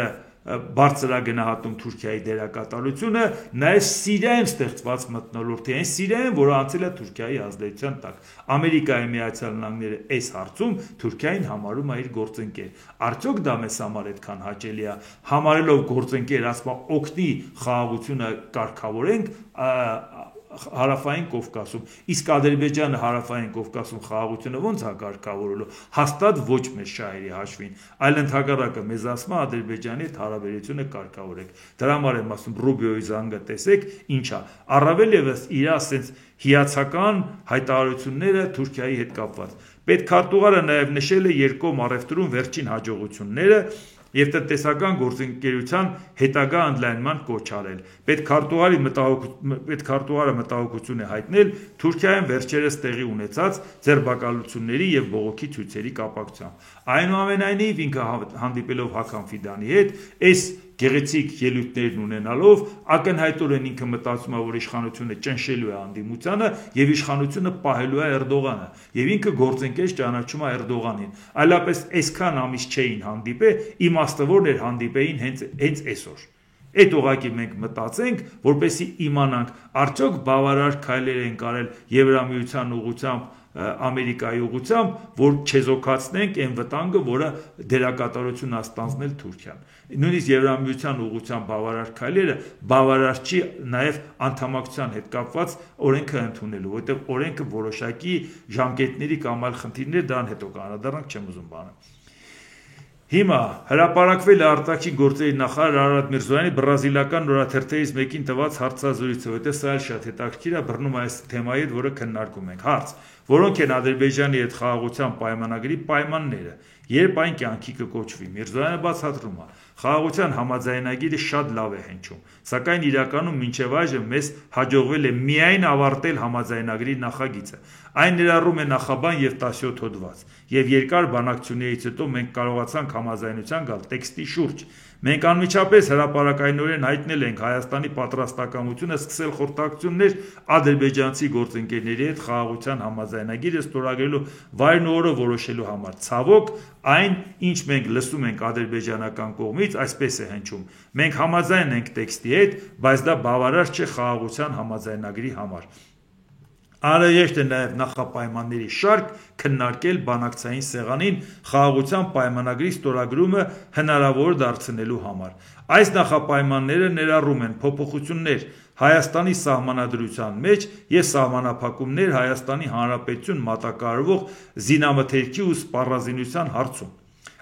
բարձրագնահատում Թուրքիայի դերակատարությունը, նաև Սիրիայում ստեղծված մթնոլորտի, այն Սիրիայում, որը անցել է Թուրքիայի ազդեցության տակ։ Ամերիկայի Միացյալ Նահանգները այս հարցում Թուրքիային համարում է իր գործընկեր։ Արդյոք դա մեզ համար այդքան հաճելի է, համարելով գործընկեր, ասում օգնի խաղաղությունը կարգավորենք, հարավային Կովկասում, իսկ Ադրբեջանը հարավային Կովկասում խաղաղությունը ոնց է կարգավորելու, հաստատ ոչ մեզ շահերի հաշվին, այլ ընդհակառակը մեզ ասում է Ադրբեջանի հետ հարաբերությունը կարգավորեք։ Դրա համար եմ ասում Ռուբիոյի զանգը տեսեք, ինչ է, առավել ևս իր ասենց հիացական հայտարարությունները Թուրքիայի հետ կապված։ Պետքարտուղարը նաև նշել է երկկողմ առևտրում վերջին հաջողությունները և տնտեսական գործընկերության հետագա ընդլայնման կոչ արել։ Պետքարտուղարը մտահոգություն է հայտնել Թուրքիայում վերջերս տեղի ունեցած ձերբակալությունների և բողոքի ցույցերի կապակցությամբ։ Այնուամենայնիվ ինքը հանդիպելով Հական Ֆիդանի հետ, այս գեղեցիկ ելույթներն ունենալով, ակնհայտորեն ինքը մտածում է, որ իշխանությունը ճնշելու է անդիմությանը և իշխանությունը պահելու է Էրդողանը, և ինքը գործընկեր ճանաչում է Էրդողանին, այլապես այսքան ամիս չէին հանդիպե, իմաստը որն էր հանդիպեին հենց այսօր։ Այդ ուղղակի մենք մտածենք, որպեսզի իմանանք, արդյոք բավարար քայլեր են կարել Եվրամիության ուղղությամբ, Ամերիկայի ուղղությամբ, որ չեզոքացնենք այն վտանգը, որը դերակատարություն է ստանձնել Թուրքիան։ Նույնիսկ Եվրամիության ուղղությամբ բավարար քայլերը բավարար չի նաև անդամակցության հետ կապված օրենքը ընդունելու, որովհետև օրենքը որոշակի ժամկետների կամ այլ խնդիրներ, դրան հետո կանրադառնանք, չեմ ուզում բանը։ Հիմա հրապարակվել է արտաքին գործերի նախարար Արարատ Միրզոյանի բրազիլական նորաթերթերից մեկին տված հարցազրույցը, որտեղ սա էլ շատ հետաքրքիր է, բռնում այս թեմայի հետ, որը քննարկում ենք։ Հարց. որոնք են Ադրբեջանի հետ խաղաղության պայմանագրի պայմանները, երբ այն կյանքի կկոչվի։ Միրզոյանը բացատրում է. խաղաղության համաձայնագիրը շատ լավ է հնչում, սակայն իրականում մինչև այժմ մեզ հաջողվել է միայն ավարտել համաձայնագրի նախագիծը։ Այն ներառում է նախաբան և 17 հոդված, և երկար բանակցություններից հետո մենք կարողացանք համաձայնության գալ տեքստի շուրջ։ Մենք անմիջապես հրապարակայնորեն հայտնել ենք Հայաստանի պատրաստակամությունը սկսել խորհրդակցություններ ադրբեջանցի գործընկերների հետ խաղաղության համաձայնագիրը ստորագրելու վայրն ու օրը որոշելու համար։ Ցավոք, այն, ինչ մենք լսում ենք ադրբեջանական կողմից, այսպես է հնչում. մենք համաձայն ենք տեքստի հետ, բայց դա բավարար չէ խաղաղության համաձայնագրի համար։ Անհրաժեշտ է նաև նախապայմանների շարք քննարկել բանակցային սեղանին խաղաղության պայմանագրի ստորագրումը հնարավոր դարձնելու համար։ Այս նախապայմանները ներառում են փոփոխություններ Հայաստանի սահմանադրության մեջ և սահմանափակումներ Հայաստանի Հանրապետություն մատակարարվող զինամթերքի ու սպառազինության հարցում։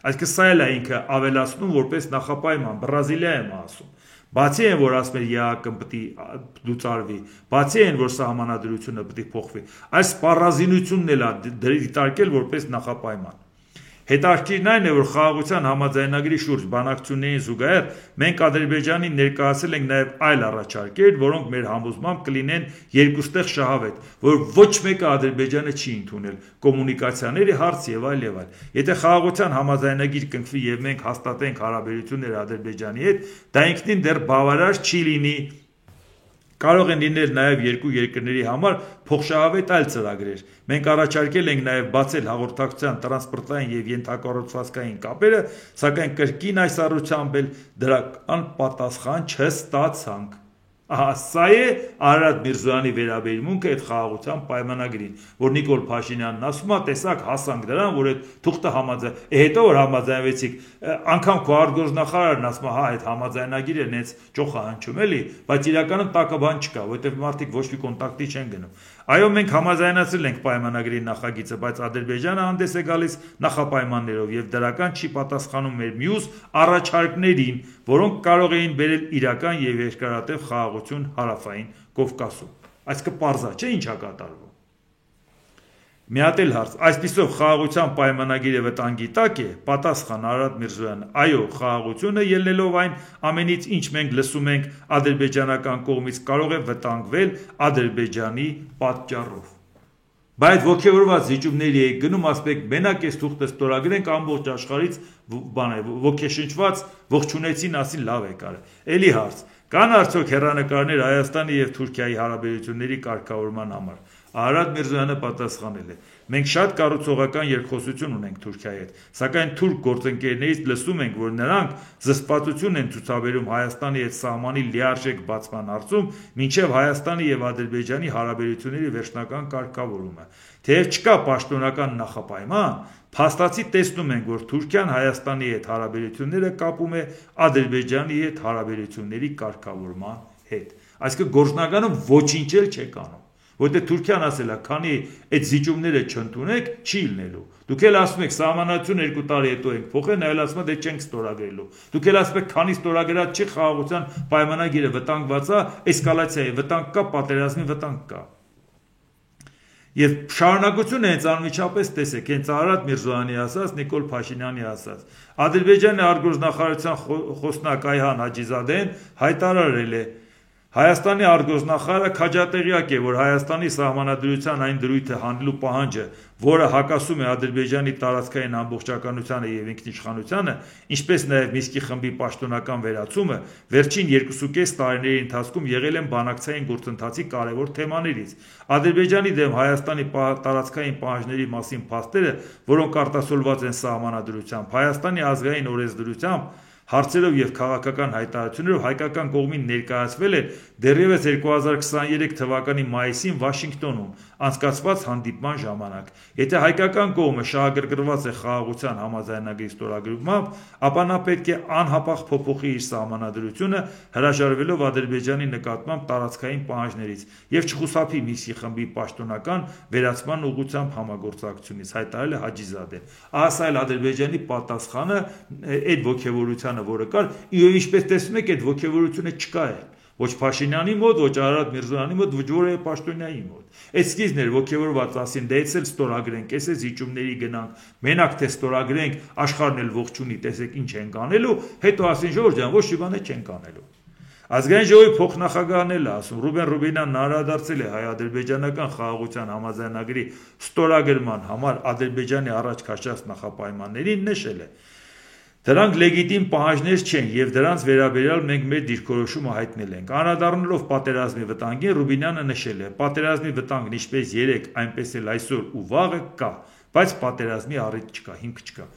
Այսինքն սա էլ է ինքը ավելացնում որպես նախապայման, Բրազիլիա եմ ասում։ Բացի այն, որ ասում էր ԵԱՀԿ-ն պետք է լուծարվի, բացի այն, որ սահմանադրությունը պետք է փոխվի, այս սպառազինությունն էլ է դիտարկել որպես նախապայման։ Հետաքրքիրն այն է, որ խաղաղության համաձայնագրի շուրջ բանակցություններին զուգահեռ մենք Ադրբեջանին ներկայացրել ենք նաև այլ առաջարկեր, որոնք մեր համոզմամբ կլինեն երկուստեղ շահավետ, որ ոչ մեկը Ադրբեջանը չի ընդունել, կոմունիկացիաների հարց եւ այլ եւ այլ։ Եթե խաղաղության համաձայնագիր կնքվի եւ մենք հաստատենք հարաբերություններ Ադրբեջանի հետ, դա ինքնին դեռ բավարար չի լինի։ Կարող են լինել նաև երկու երկրների համար փոխշահավետ այլ ծրագրեր։ Մենք առաջարկել ենք նաև բացել հաղորդակցության տրանսպորտային և ենթակառուցվածքային կապերը, սակայն կրկին այս առությամբ էլ դրական պատասխան չստացանք։ Ահա սա է Արարատ Միրզոյանի վերաբերմունքը այդ խաղաղության պայմանագրին, որ Նիկոլ Փաշինյանն ասում է, տեսակ հասանք դրան, որ այդ թուղթը համաձայն, հետո որ համաձայնվեցիք, անգամ քո արտգործնախարարն ասում է, հա, այդ համաձայնագիրը նենց ճոխա հնչում էլի, բայց իրականում տակը բան չկա, որովհետև մարդիկ ոչ մի կոնտակտի չեն գնում։ Այո, մենք համաձայնացրել ենք պայմանագրի նախագիծը, բայց Ադրբեջանը հանդես է գալիս նախապայմաններով եւ դրական չի պատասխանում մեր մյուս առաջարկներին, որոնք կարող էին բերել իրական եւ երկարատև խաղաղություն հարավային Կովկասում։ Այսինքն պարզա չէ ինչ է կատարվում։ Մի հատ էլ հարց, այսպիսով խաղաղության պայմանագիրը վտանգի տակ է, պատասխան Արարատ Միրզոյանը, այո, խաղաղությունը ելնելով այն ամենից, ինչ մենք լսում ենք ադրբեջանական կողմից, կարող է վտանգվել Ադրբեջանի պատճառով։ Բայց ոգևորված զիջումների եք գնում, ասում եք, մենակ այս թուղթը ստորագրենք ամբողջ աշխարհից ոգեշնչված ողջունեցին, ասին լավ է կարը։ Էլի հարց, կան արդյոք հեռանկարներ Հայաստանի եւ Թուրքիայի հարաբերությունների կարգավորման համար։ Արարատ Միրզոյանը պատասխանել է. մենք շատ կառուցողական երկխոսություն ունենք Թուրքիայի հետ, սակայն թուրք գործընկերներից լսում ենք, որ նրանք զսպվածություն են ցուցաբերում Հայաստանի հետ սահմանի լիարժեք բացման հարցում, մինչև Հայաստանի եւ Ադրբեջանի հարաբերությունների վերջնական կարգավորումը։ Թեև չկա պաշտոնական նախապայման, փաստացի տեսնում ենք, որ Թուրքիան Հայաստանի հետ հարաբերությունները կապում է Ադրբեջանի հետ հարաբերությունների կարգավորման հետ։ Այսինքն գործնականում ոչինչ էլ չեք անում, որտեղ Թուրքիան ասել է, քանի այդ զիջումները չընդունեք, չի լինելու։ Դուք էլ ասում եք սահմանադրությունը 2 տարի հետո ենք փոխել, այլ ասում եք դե չենք ստորագրելու։ Դուք էլ ասում եք քանի ստորագրած չի խաղաղության պայմանագիրը վտանգված է, էսկալացիայի վտանգ կա, պատերազմի վտանգ կա։ Եվ շարունակությունը հենց անմիջապես տեսեք, հենց Արարատ Միրզոյանի ասած, Նիկոլ Փաշինյանի ասած։ Ադրբեջանի արտգործնախարարության խոսնակ Այհան Հաջիզադեն հայտարարել է. Հայաստանի արտգործնախարարը քաջատեղյակ է, որ Հայաստանի սահմանադրության այն դրույթը հանելու պահանջը, որը հակասում է Ադրբեջանի տարածքային ամբողջականությանը եւ ինքնիշխանությանը, ինչպես նաեւ Միսկի խմբի պաշտոնական վերացումը, վերջին 2.5 տարիների ընթացքում եղել են բանակցային գործընթացի կարևոր թեմաներից։ Ադրբեջանի դեմ Հայաստանի տարածքային պահանջների մասին փաստերը, որոնք արտասովորված են սահմանադրությամբ, Հայաստանի ազգային օրենսդրությամբ, հարցերով եւ քաղաքական հայտարարություններով հայկական կողմին ներկայացվել էր դեռևս 2023 թվականի մայիսին Վաշինգտոնում անցկացված հանդիպման ժամանակ։ Եթե հայկական կողմը շահագրգռված է խաղաղության համաձայնագրի ստորագրմամբ, ապա նա պետք է անհապաղ փոփոխի իր սահմանադրությունը, հրաժարվելով Ադրբեջանի նկատմամբ տարածքային պահանջներից եւ չխուսափի Միսկի խմբի պաշտոնական վերացման ուղղությամբ համագործակցությունից, հայտարարել է Հաջիզադեն։ Ասա էլ Ադրբեջանի պատասխանը այդ ոգևորությանը, որը կար, եւ ինչպես տեսնում եք, այդ ոգևորությունը չկա է։ Ոչ Փաշինյանի մոտ, ոչ Արարատ Միրզոյանի մոտ, ոչ որևէ պաշտոնյայի մոտ։ Այդ սկիզբն էր ոգևորված ասին, դե էս էլ ստորագրենք, էս է զիջումների գնանք, մենակ թե ստորագրենք, աշխարհն էլ ողջունի, տեսեք ինչ ենք անելու, հետո ասին Ժորժ ջան, ոչ մի բան չենք անելու։ Ազգային ժողովի փոխնախագահն էլ ասում, Ռուբեն Ռուբինյանն անդրադարձել է հայ-ադրբեջանական խաղաղության համաձայնագրի ստորագրման համար Ադրբեջանի առաջ քաշած նախապայմաններին, նշել է. Դրանք լեգիտիմ պահանջներ չեն եւ դրանց վերաբերյալ մենք մեր դիրքորոշումը հայտնել ենք։ Անդրադառնալով պատերազմի վտանգին, Ռուբինյանը նշել է. պատերազմի վտանգն ինչպես երեք, այնպես էլ այսօր ու վաղը կա, բայց պատերազմի առիթ չկա, հիմք չկա։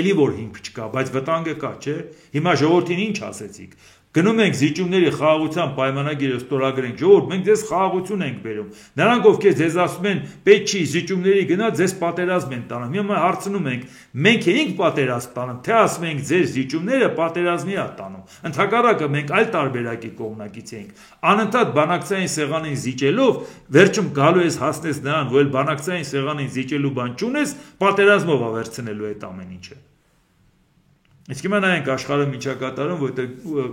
Էլի որ հիմք չկա, բայց վտանգը կա, չէ՞։ Հիմա ժողովրդին ինչ ասեցիք։ Գնում ենք զիջումների խաղաղության պայմանագիրը ստորագրենք, ժողովուրդ, մենք ձեզ խաղաղություն ենք բերում։ Նրանք ովքեր ձեզ ասում են, պետք չի զիջումների գնա, ձեզ պատերազմ են տանում։ Հիմա հարցնում ենք, մենք էինք պատերազմ տանում, թե ասում ենք ձեր զիջումները պատերազմի է տանում։ Ընդհակառակը մենք այլ տարբերակի կողմնակից էինք։ Անընդհատ բանակցային սեղանին զիջելով, վերջում գալու ես հասնես նրան, որ էլ բանակցային սեղանին զիջելու բան չունես, պատերազմով է վերցնելու այդ ամեն ինչը։ Իսկ հիմա նայենք աշխարհը ինչա կատարում, որտեղ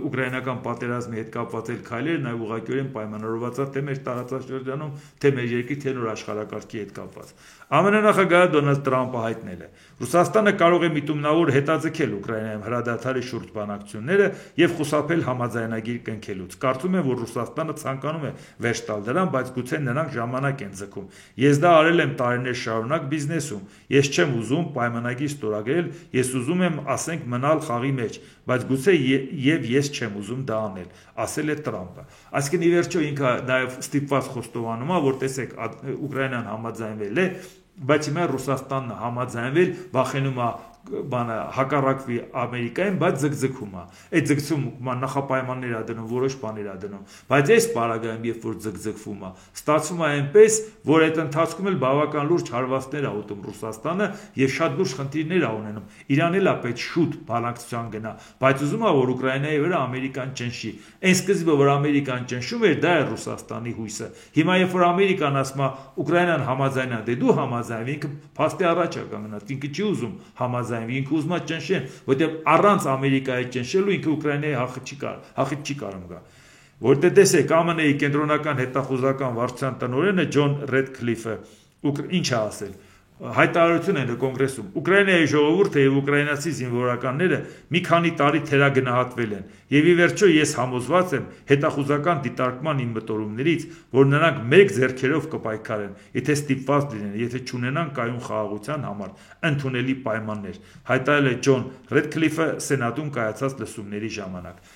ուկրաինական պատերազմի հետ կապված էլ քայլերը նաև ուղղակիորեն պայմանավորված է թե մեր տարածաշրջանում, թե մեր երկրի, թե նոր աշխարհակարգի հետ կապված։ ԱՄՆ նախագահ Դոնալդ Տրամփը հայտնել է. Ռուսաստանը կարող է միտումնավոր հետաձգել Ուկրաինայում հրադադարի շուրջ բանակցությունները եւ խուսափել համաձայնագիր կնքելուց։ Կարծում եմ, որ Ռուսաստանը ցանկանում է վերջ տալ դրան, բայց գուցե նրանք ժամանակ են ձգում։ Ես դա արել եմ տարիներ շարունակ բիզնեսում։ Ես չեմ ուզում պայմանագիր ստորագրել, ես ուզում եմ, ասենք, մնալ խաղի մեջ, բայց գուցե եւ ես չեմ ուզում դա անել, ասել է Տրամփը։ Այսինքն ի վերջո ինքը նաեւ ստիպված խոստովանում է, որ տեսեք Ուկրաինան համաձայնվել է, բայց հիմա Ռուսաստանն համաձայնվել, վախենում է բանը հակառակվի Ամերիկային, բայց ձգձգում է։ Այդ ձգձգումը նախապայմաններ է դնում, որոշ բաներ է դնում, բայց այս պարագայում երբ որ ձգձգվում է, ստացվում է այնպես, որ այդ ընթացքում էլ բավական լուրջ հարվածներ է ուտում Ռուսաստանը եւ շատ լուրջ խնդիրներ է ունենում։ Իրան էլ է պետք շուտ բանակցության գնա, բայց ուզում է որ Ուկրաինայի վրա Ամերիկան ճնշի։ Այն սկզբը որ Ամերիկան ճնշում էր, դա է Ռուսաստանի հույսը։ Հիմա երբ որ Ամերիկան ասում է Ուկրաինան համաձայնա, դե դու համաձայնվի, ինքը փաստի առաջ է կանգնած, ինքը չի ուզում համաձայնվի, ինքը ուզում է ճնշեն, որտեղ առանց Ամերիկայի ճնշելու ինքը Ուկրաինայի հախիտ չի կարող գա։ Որտեղ տեսեք ԱՄՆ-ի կենտրոնական հետախուզական վարչության տնօրենը Ջոն Ռեդքլիֆը ինչ է ասել։ Հայտարարություն են կոնգրեսում։ Ուկրաինայի ժողովուրդը եւ ուկրաինացի զինվորականները մի քանի տարի թերագնահատվել են եւ ի վերջո ես համոզված եմ հետախուզական դիտարկման իմ մտորումներից, որ նրանք մեկ ձեռքերով կպայքարեն, եթե ստիպված լինեն, եթե չունենան կայուն խաղաղության համար ընդունելի պայմաններ, հայտարարել է Ջոն Ռեդքլիֆը սենատում կայացած լսումների ժամանակ։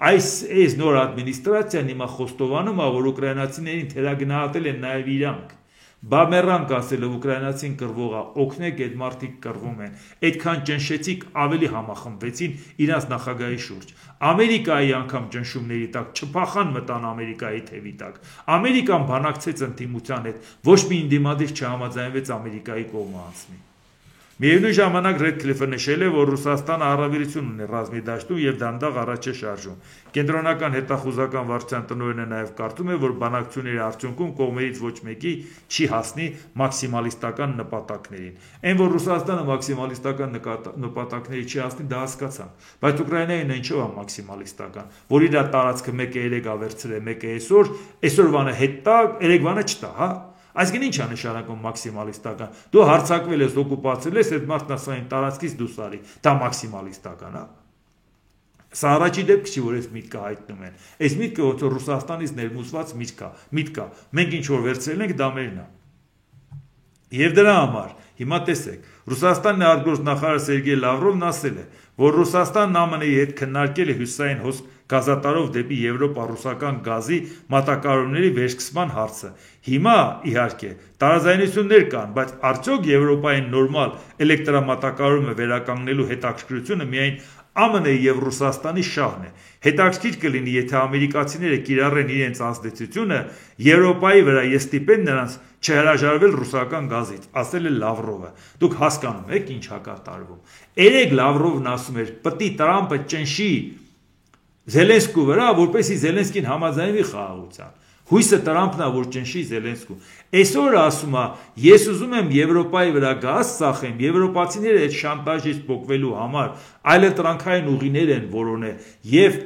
Այս նոր ադմինիստրացիան հիմա խոստովանում է, որ ուկրաինացիներին թերագնահատել են նաեւ իրանք։ Բամերանք ասելով ուկրաինացին կռվողը, օգնեք այդ մարդիկ կռվում են, այդքան ճնշեցիք ավելի համախմբվեցին իրանց նախագահի շուրջ։ Ամերիկայի անգամ ճնշումների տակ չփախան մտան Ամերիկայի թևի տակ։ Ամերիկան բանակցեց ընդդիմության հետ, ոչ մի ընդդիմադիր չհամաձայնվեց Ամերիկայի կողմը անցնի։ Միևնույն ժամանակ Ռեդքլիֆը նշել է, որ Ռուսաստանը առավելություն ունի ռազմի դաշտում եւ դանդաղ առաջ է շարժում։ Կենտրոնական հետախուզական վարչության տնօրենը նաեւ կարծում է, որ բանակցությունների արդյունքում կողմերից ոչ մեկի չի հասնի մաքսիմալիստական նպատակներին։ Այն որ Ռուսաստանը մաքսիմալիստական նպատակների չի հասնի, դա հասկացանք, բայց Ուկրաինային ինչով է մաքսիմալիստական, որ իր տարածքը մեկը երեգա վերցրել, մեկը այսօրվանը հետ տա, երեգվանը չտա, հա։ Այսինքն ինչ է նշանակում մաքսիմալիստական։ Դու հարձակվել ես, օկուպացել ես, այդ մարդն ասում է տարածքից դուրս արի, դա մաքսիմալիստական է։ Սա առաջի դեպքը չի, որ այս միտքը հայտնում են։ Այս միտքը ոնց որ Ռուսաստանից ներմուծված միտք է։ Մենք ինչ որ վերցրել ենք, դա մերն է։ Եվ դրա համար հիմա տեսեք, Ռուսաստանի արտգործնախարար Սերգեյ Լավրովն ասել է, որ Ռուսաստանն ԱՄՆ-ի հետ քննարկել է հյուսիսային հոսք գազատարով դեպի Եվրոպա ռուսական գազի մատակարարումների վերսկսման հարցը։ Հիմա, իհարկե, տարաձայնություններ կան, բայց արդյոք Եվրոպային նորմալ էլեկտրամատակարարումը վերականգնելու հետաքրքրությունը միայն ԱՄՆ-ի եւ Ռուսաստանի շահն է։ Հետաքրքիր կլինի, եթե ամերիկացիները կիրառեն իրենց ազդեցությունը Եվրոպայի վրա եւ ստիպեն նրանց չհրաժարվել ռուսական գազից, ասել է Լավրովը։ Դուք հասկանում եք ինչ է կատարվում։ Երեք Լավրովն ասում էր, պտի Տրամպը ճնշի Զելենսկու վրա, որպեսզի Զելենսկին համաձայնվի խաղաղության։ Հույսը Տրամպն է, որ ճնշի Զելենսկուն։ Այսօր ասում է, ես ուզում եմ Եվրոպայի վրա գազ ծախեմ, եվրոպացիները այդ շանտաժից փոխվելու համար այլընտրանքային ուղիներ են որոնել եւ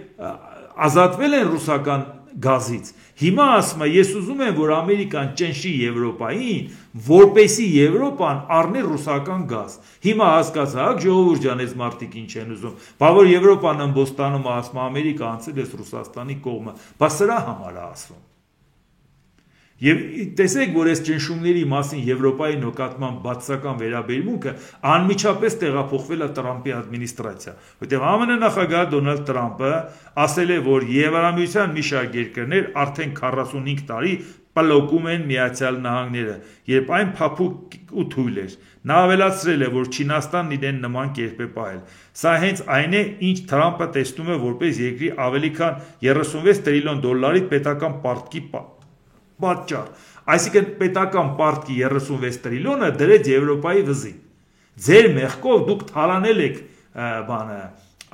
ազատվել են ռուսական գազից։ Հիմա ասում է, ես ուզում եմ, որ Ամերիկան ճնշի Եվրոպային, որպեսզի Եվրոպան առնի ռուսական գազ։ Հիմա հասկացաք, ժողովուրդ ջան, այս մարդիկ ինչ են ուզում։ Բա որ Եվրոպան ըմբոստանում ասում է, Ամերիկա անցել է Ռուսաստանի կողմը։ Բա սրա համար է ասում։ Եվ տեսեք, որ այս ճնշումների մասին Եվրոպայի նկատմամբ բացասական վերաբերմունքը անմիջապես տեղափոխվել է Տրամպի ադմինիստրացիա, որտեղ ԱՄՆ նախագահ Դոնալդ Տրամպը ասել է, որ Եվրամիության մի շարք երկրներ արդեն 45 տարի պլոկում են Միացյալ Նահանգները, երբ այն փափուկ ու թույլ էր։ Նա ավելացրել է, որ Չինաստանն իրեն նման կերպ է պահել։ Սա հենց այն է, ինչ Տրամպը տեսնում է որպես երկրի ավելի քան 36 տրիլիոն դոլարի պետական պարտքի պատճառ, այսինքն պետական պարտքի 36 տրիլիոնը դրեց Եվրոպայի վզին։ Ձեր մեղքով դուք թալանել եք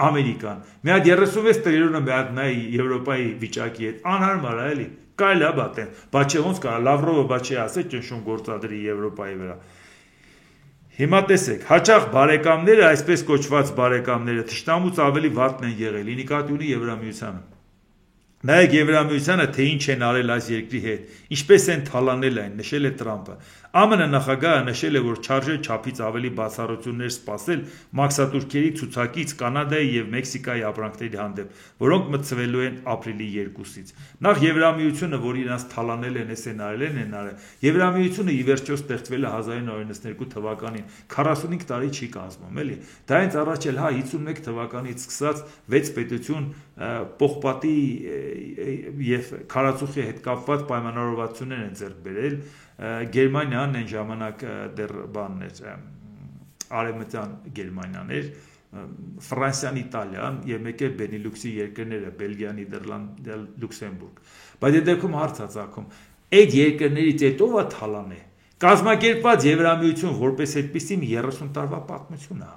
Ամերիկան։ Մի հատ 36 տրիլիոնը մի հատ նայ Եվրոպայի վիճակի հետ անհարմար է, էլի։ Կարելի է բատեն։ Բայց չէ ոնց կարա Լավրովը բա չի ասել ճնշում գործադրի Եվրոպայի վրա։ Հիմա տեսեք, հաճախ բարեկամները, այսպես կոչված բարեկամները, թշնամուց ավելի վատն են եղել, նկատի ունի Եվրամիությանը։ Նայեք Եվրամիությանը, թե ինչ են արել այս երկրի հետ, ինչպես են թալանել այն, նշել է Տրամպը։ ԱՄՆ նախագահը նշել է, որ չարժե չափից ավելի բացառություններ սպասել մաքսատուրքերի ցուցակից Կանադայի եւ Մեքսիկայի ապրանքների հանդեպ, որոնք մտցվելու են ապրիլի 2-ից։ Նախ Եվրամիությունը, որ իրանց թալանել են, էսեն արել են արել։ Եվրամիությունը ի վերջո ստեղծվել է 1992 թվականին, 45 տարի չի կազմում, էլի։ Դա հենց առաջ էլ 51 թվականից սկսած 6 պետություն պողպատի եւ քարածուխի հետ կապված պայմանավորվածություններ են ձեռք բերել։ Գերմանիան այն ժամանակ դեռ բանն էր, արևմտյան Գերմանիան էր, Ֆրանսիան, Իտալիան եւ մեկ էլ Բենիլյուքսի երկրները, Բելգիա, Նիդերլանդ, Լյուքսեմբուրգ։ Բայց այդ դեպքում հարց է ցակում, այդ երկրներից հետո ա թալան է։ Կազմակերպված Եվրամիություն որպես այդպիսի 30 տարվա պատմություն է։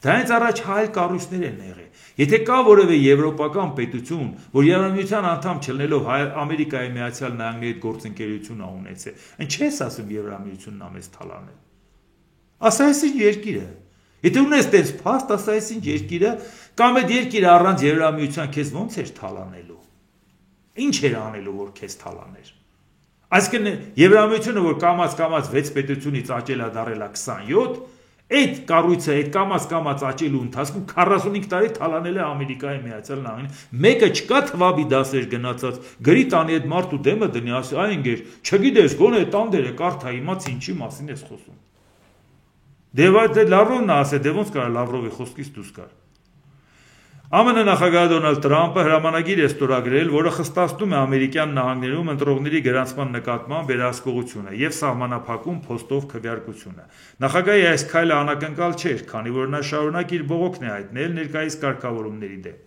Դա հենց առաջ հայ կառույցներ են եղել։ Եթե կա որևէ եվրոպական պետություն, որ Եվրամիության անդամ չլինելով Ամերիկայի Միացյալ Նահանգների հետ գործընկերություն ունեցել, ինչ ես ասում Եվրամիությունն ամես թալանել։ Ասա այս ինչ երկիրը։ Եթե ունես տես փաստ, ասա այս ինչ երկիրը, կամ այդ երկիրը առանց Եվրամիության քեզ ոնց էր թալանելու։ Ինչ էր անելու, որ քեզ թալաներ։ Այսինքն Եվրամիությունը, որ կամած 6 պետությունից աճել է դարել է 27, այդ կառույցը, այդ կամած աճելու ընթացքում 45 տարի թալանել է Ամերիկայի Միացյալ Նահանգները։ Մեկը չկա թվաբի դասեր գնացած, գրի տանի այդ մարդու դեմը դնի, ասի, այ ընկեր, չգիտես, գոնե տան դերը կարդա, իմաց ինչի մասին ես խոսում։ Դե Լավրովն ասել, դե ոնց կարա Լավրովի խոսքից դուրս գալ։ ԱՄՆ նախագահ Դոնալդ Տրամպը հրամանագիր է ստորագրել, որը խստացնում է ամերիկյան նահանգներում ընտրողների գրանցման նկատմամբ վերահսկողությունը եւ սահմանափակում փոստով քվեարկությունը։ Նախագահի այս քայլը անակնկալ չէր, քանի որ նա շարունակ իր բողոքն է հայտնել ներկայիս կարգավորումների դեմ։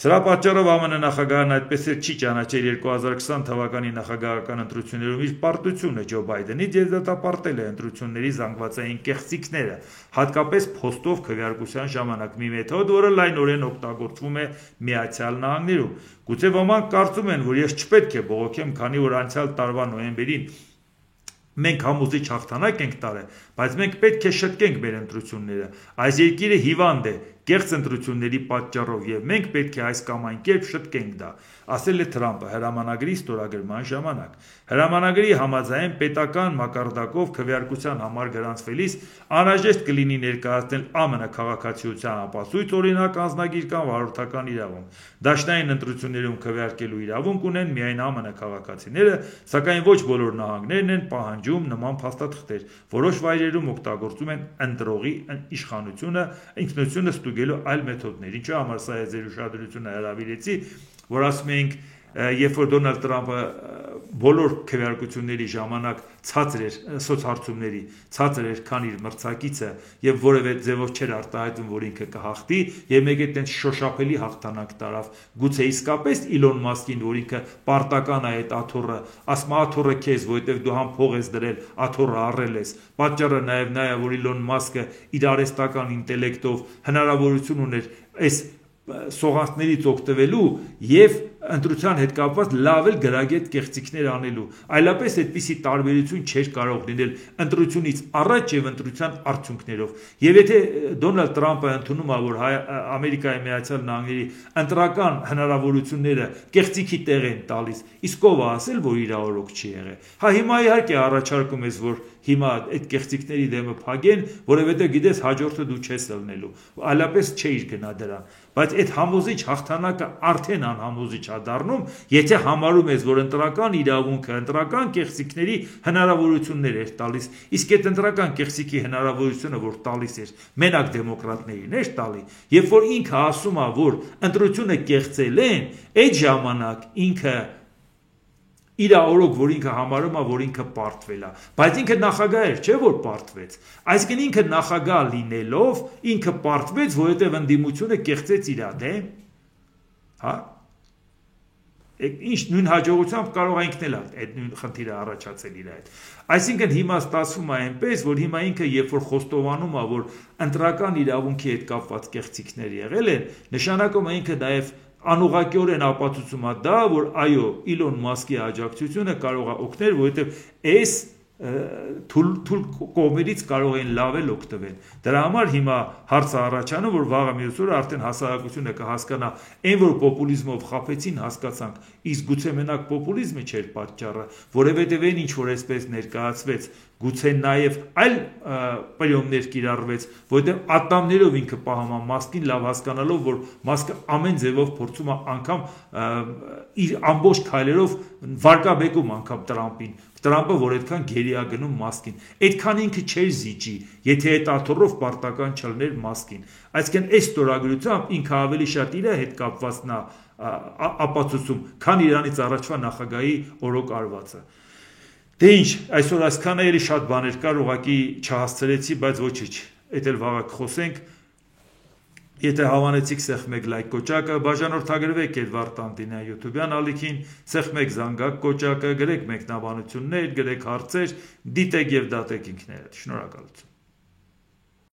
Սրա պատճառով ԱՄՆ նախագահն այդպես էլ չի ճանաչել 2020 թվականի նախագահական ընտրություններում իր պարտությունը Ջո Բայդենից եւ դատապարտել է ընտրությունների զանգվածային կեղծիքները, հատկապես փոստով քվեարկության ժամանակ մի մեթոդ, որը լայնորեն օգտագործվում է Միացյալ Նահանգներում։ Գուցե ոմանք կարծում են, որ ես չպետք է բողոքեմ, քանի որ անցյալ տարվա նոյեմբերին մենք համոզիչ հաղթանակ ենք տարել, բայց մենք պետք է շտկենք մեր ընտրությունները։ Այս երկիրը հիվանդ է կեղծ ընտրությունների պատճառով եւ մենք պետք է այս կամ այն կերպ շտկենք դա, ասել է Թրամփը հրամանագրի ստորագրման ժամանակ։ Հրամանագրի համաձայն պետական մակարդակով քվեարկության համար գրանցվելիս անհրաժեշտ կլինի ներկայացնել ԱՄՆ քաղաքացիության ապացույց, օրինակ անձնագիր կամ վարորդական իրավունք։ Դաշնային ընտրություններում քվեարկելու իրավունք ունեն միայն ԱՄՆ քաղաքացիները, սակայն ոչ բոլոր նահանգներն են պահանջում նման փաստաթղթեր։ Որոշ վայրերում օգտագործում են ընտրողի իշխանությունը, ինքնությունը ստուգելու այլ մեթոդներ։ Ինչու համար սա է ձեր ուշադրությունը հրավիրեցի, որ ասում ենք, երբ որ Դոնալդ Տրամփը բոլոր քվեարկությունների ժամանակ ցածր էր սոցհարցումների, ցածր էր, քան իր մրցակիցը եւ որևէ ձևով չէր արտահայտում, որ ինքը կհաղթի եւ մեկ է տենց շոշափելի հաղթանակ տարավ։ Գուցե իսկապես Իլոն Մասկին, որ ինքը պարտական է այդ աթոռը, ասում աթոռը քեզ, որովհետեւ դու համ փող ես դրել, աթոռը առել ես։ Պատճառը նաեւ նա է, որ Իլոն Մասկը իր արհեստական ինտելեկտով հնարավորություն ուներ այս սողանցներից օգտվելու եւ ընտրության հետ կապված լավ էլ գրագետ կեղծիքներ անելու, այլապես այդպիսի տարբերություն չէր կարող լինել ընտրությունից առաջ եւ ընտրության արդյունքներով։ Եվ եթե Դոնալդ Տրամփը ընդունում է, որ Ամերիկայի Միացյալ Նահանգների ընտրական հնարավորությունները կեղծիքի տեղ են տալիս, իսկ ով է ասել, որ իր օրոք չի եղել։ Հա հիմա իհարկե առաջարկում ես, որ հիմա այդ կեղծիքների դեմը փագեն, որովհետեւ գիտես հաջորդը դու չես ելնելու, այլապես չէիր գնա դրան։ Բայց այդ համոզիչ հաղթանակը արդեն անհամոզիչ է դառնում, եթե համարում ես, որ ընտրական իրավունքը, ընտրական կեղծիքների հնարավորություններ էր տալիս, իսկ այդ ընտրական կեղծիքի հնարավորությունը, որ տալիս էր, մենակ դեմոկրատներին էր տալի, երբ որ ինքը ասում է, որ ընտրությունը կեղծել են, այդ ժամանակ ինքը իր օրոք, որ ինքը համարում է, որ ինքը պարտվել է, բայց ինքը նախագահ էր, չէ՞ որ պարտվեց։ Այսինքն ինքը նախագահ լինելով, ինքը պարտվեց, որովհետև ընդդիմությունը կեղծեց իր դեմ, հա։ Ինչ նույն հաջողությամբ կարող է ինքն էլ այդ նույն խնդիրը առաջացել իր հետ։ Այսինքն հիմա ստացվում է այնպես, որ հիմա ինքը երբ որ խոստովանում է, որ ընտրական իրավունքի հետ կապված կեղծիքներ եղել են, նշանակում է ինքը նաև անուղղակիորեն ապացուցում է դա, որ այո, Իլոն Մասկի աջակցությունը կարող է օգնել, որովհետև այս թույլ կողմերից կարող են լավ էլ օգտվել։ Դրա համար հիմա հարցը առաջանում, որ վաղը մյուս օրը արդեն հասարակությունը կհասկանա, այն որ պոպուլիզմով խաբեցին, հասկացանք, իսկ գուցե մենակ պոպուլիզմը չէր պատճառը, որովհետև այն ինչ որ այսպես ներկայացվեց, գուցե նաև այլ պրիոմներ կիրառվեց, որովհետև ատամներով ինքը պահում է Մասկին, լավ հասկանալով, որ Մասկը ամեն ձևով փորձում է անգամ իր ամբողջ քայլերով վարկաբեկում անգամ Տրամփին, Տրամփը, որ այդքան գերի է գնում Մասկին, այդքան ինքը չէր զիջի, եթե այդ աթոռով պարտական չլներ Մասկին։ Այսինքն այս ստորագրությամբ ինքը ավելի շատ իր հետ կապված նա ապացուցում, քան իրանից առաջվա նախագահի օրոք արվածը։ Դե ինչ, այսօր այսքանը էլի շատ բաներ կար, ուղղակի չհասցրեցի, բայց ոչինչ, էդ էլ վաղը կխոսենք։ Եթե հավանեցիք, սեղմ 1 լայք կոճակը, բաժանորդագրվեք Էդվարդ Անտինյան YouTube-յան ալիքին, սեղմ 1 զանգակ կոճակը, գրեք մեկնաբանություններ, գրեք հարցեր, դիտեք եւ դատեք ինքներդ։ Շնորհակալություն։